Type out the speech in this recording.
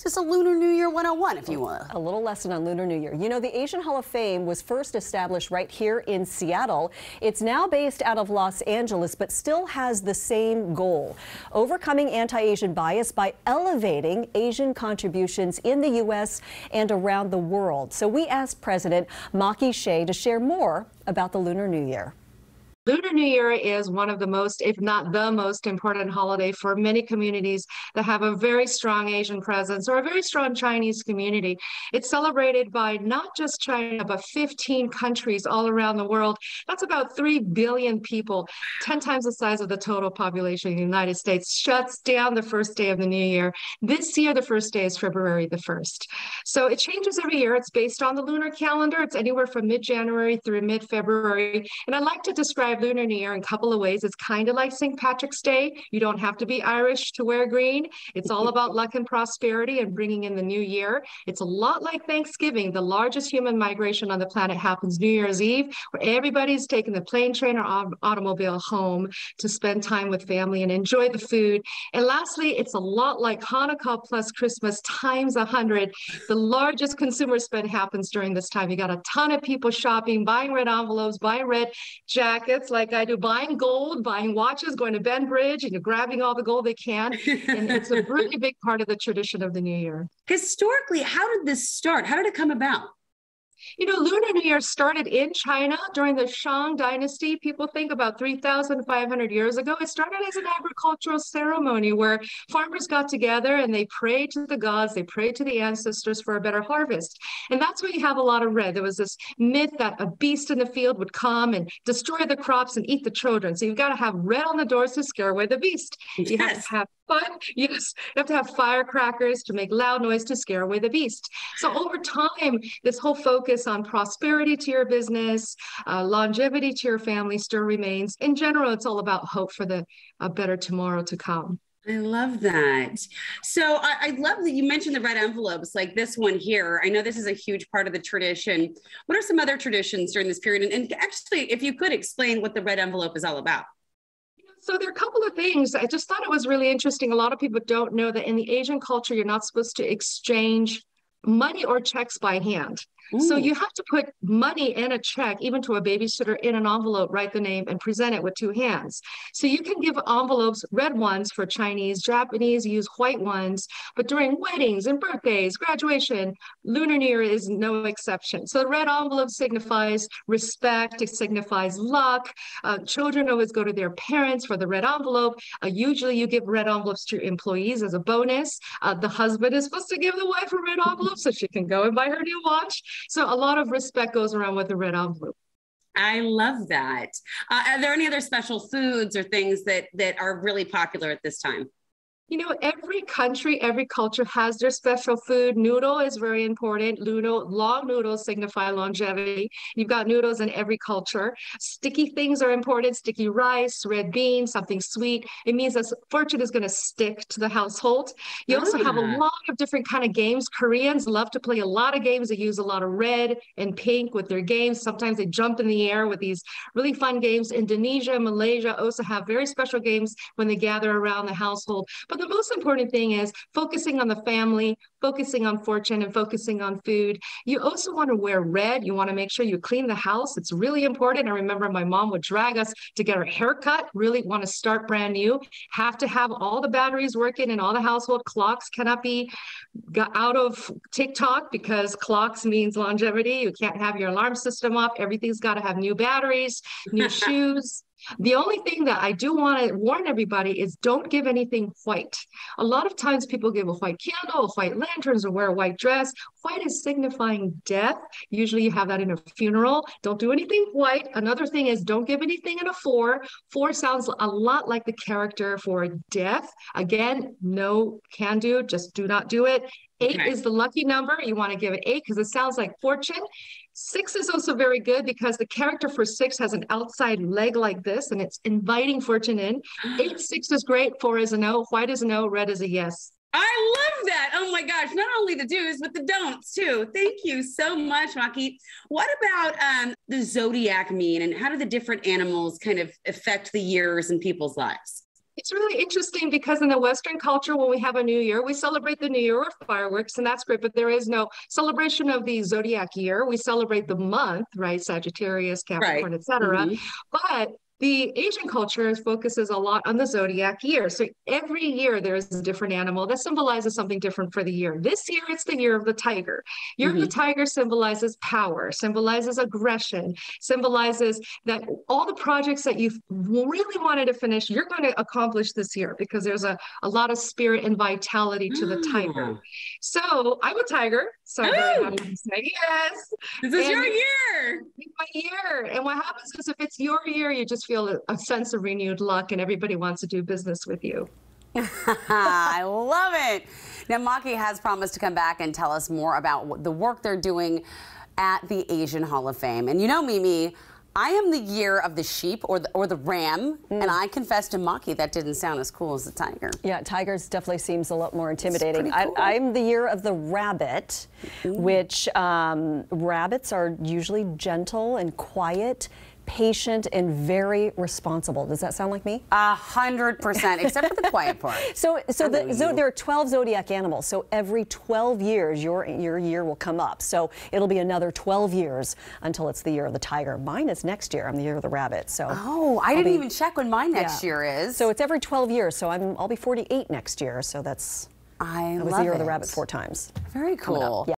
Just a Lunar New Year 101, if you want. A little lesson on Lunar New Year. You know, the Asian Hall of Fame was first established right here in Seattle. It's now based out of Los Angeles, but still has the same goal: overcoming anti-Asian bias by elevating Asian contributions in the U.S. and around the world. So we asked President Maki Shieh to share more about the Lunar New Year. Lunar New Year is one of the most, if not the most important holiday for many communities that have a very strong Asian presence or a very strong Chinese community. It's celebrated by not just China, but 15 countries all around the world. That's about 3 billion people, 10 times the size of the total population of the United States. Shuts down the first day of the new year. This year, the first day is February the 1st. So it changes every year. It's based on the lunar calendar. It's anywhere from mid-January through mid-February. And I like to describe Lunar New Year in a couple of ways. It's kind of like St. Patrick's Day. You don't have to be Irish to wear green. It's all about luck and prosperity and bringing in the new year. It's a lot like Thanksgiving. The largest human migration on the planet happens New Year's Eve, where everybody's taking the plane, train, or automobile home to spend time with family and enjoy the food. And lastly, it's a lot like Hanukkah plus Christmas times 100. The largest consumer spend happens during this time. You got a ton of people shopping, buying red envelopes, buying red jackets like I do, buying gold, buying watches, going to Bridge, and grabbing all the gold they can. And it's a really big part of the tradition of the new year. Historically, how did this start? How did it come about? You know, Lunar New Year started in China during the Shang Dynasty. People think about 3,500 years ago. It started as an agricultural ceremony where farmers got together and they prayed to the gods, they prayed to the ancestors for a better harvest. And that's why you have a lot of red. There was this myth that a beast in the field would come and destroy the crops and eat the children. So you've got to have red on the doors to scare away the beast. Yes. You have to have fun. Yes, you have to have firecrackers to make loud noise to scare away the beast. So over time, this whole focus on prosperity to your business, longevity to your family still remains. In general, it's all about hope for a better tomorrow to come. I love that. So I love that you mentioned the red envelopes, like this one here. I know this is a huge part of the tradition. What are some other traditions during this period? And actually, if you could explain what the red envelope is all about. So there are a couple of things. I just thought it was really interesting. A lot of people don't know that in the Asian culture, you're not supposed to exchange money or checks by hand. So you have to put money and a check, even to a babysitter, in an envelope, write the name, and present it with 2 hands. So you can give envelopes, red ones for Chinese, Japanese use white ones, but during weddings and birthdays, graduation, Lunar New Year is no exception. So the red envelope signifies respect, it signifies luck. Children always go to their parents for the red envelope. Usually you give red envelopes to your employees as a bonus. The husband is supposed to give the wife a red envelope so she can go and buy her new watch. So a lot of respect goes around with the red envelope. I love that. Are there any other special foods or things that are really popular at this time? You know, every country, every culture has their special food. Noodle is very important. Long noodles signify longevity. You've got noodles in every culture. Sticky things are important. Sticky rice, red beans, something sweet. It means that fortune is going to stick to the household. You also have a lot of different kind of games. Koreans love to play a lot of games. They use a lot of red and pink with their games. Sometimes they jump in the air with these really fun games. Indonesia, Malaysia also have very special games when they gather around the household. But the most important thing is focusing on the family, focusing on fortune, and focusing on food. You also want to wear red. You want to make sure you clean the house. It's really important. I remember my mom would drag us to get our hair cut, really want to start brand new. Have to have all the batteries working and all the household clocks cannot be got out of TikTok because clocks means longevity. You can't have your alarm system off. Everything's got to have new batteries, new shoes. The only thing that I do want to warn everybody is don't give anything white. A lot of times people give a white candle, white lanterns, or wear a white dress. White is signifying death. Usually you have that in a funeral. Don't do anything white. Another thing is don't give anything in a 4. 4 sounds a lot like the character for death. Again, no can do, just do not do it. 8 is the lucky number. You want to give it 8 because it sounds like fortune. 6 is also very good because the character for 6 has an outside leg like this, and it's inviting fortune in. 8, 6 is great. 4 is a no. White is a no. Red is a yes. I love that. Oh my gosh. Not only the do's, but the don'ts too. Thank you so much, Maki. What about the zodiac mean, and how do the different animals kind of affect the years in people's lives? It's really interesting because in the Western culture, when we have a new year, we celebrate the new year with fireworks, and that's great, but there is no celebration of the zodiac year. We celebrate the month, right? Sagittarius, Capricorn, Right. etc. But the Asian culture focuses a lot on the zodiac year. So every year there is a different animal that symbolizes something different for the year. This year, it's the year of the tiger. Year of the tiger symbolizes power, symbolizes aggression, symbolizes that all the projects that you've really wanted to finish, you're going to accomplish this year because there's a lot of spirit and vitality to the tiger. So I'm a tiger, so I'm very happy to say yes. This is your year. It's my year. And what happens is if it's your year, you just feel a sense of renewed luck and everybody wants to do business with you. I love it. Now, Maki has promised to come back and tell us more about the work they're doing at the Asian Hall of Fame. And you know, Mimi, I am the year of the sheep or the ram, and I confess to Maki that didn't sound as cool as the tiger. Yeah, tigers definitely seems a lot more intimidating. Cool. I'm the year of the rabbit, which rabbits are usually gentle and quiet, patient, and very responsible. Does that sound like me? 100%, except for the quiet part. So there are 12 zodiac animals. So every 12 years, your year will come up. So it'll be another 12 years until it's the year of the tiger. Mine is next year. I'm the year of the rabbit. So I didn't even check when my next year is. So it's every 12 years. So I'll be 48 next year. So I was the year of the rabbit 4 times. Very cool.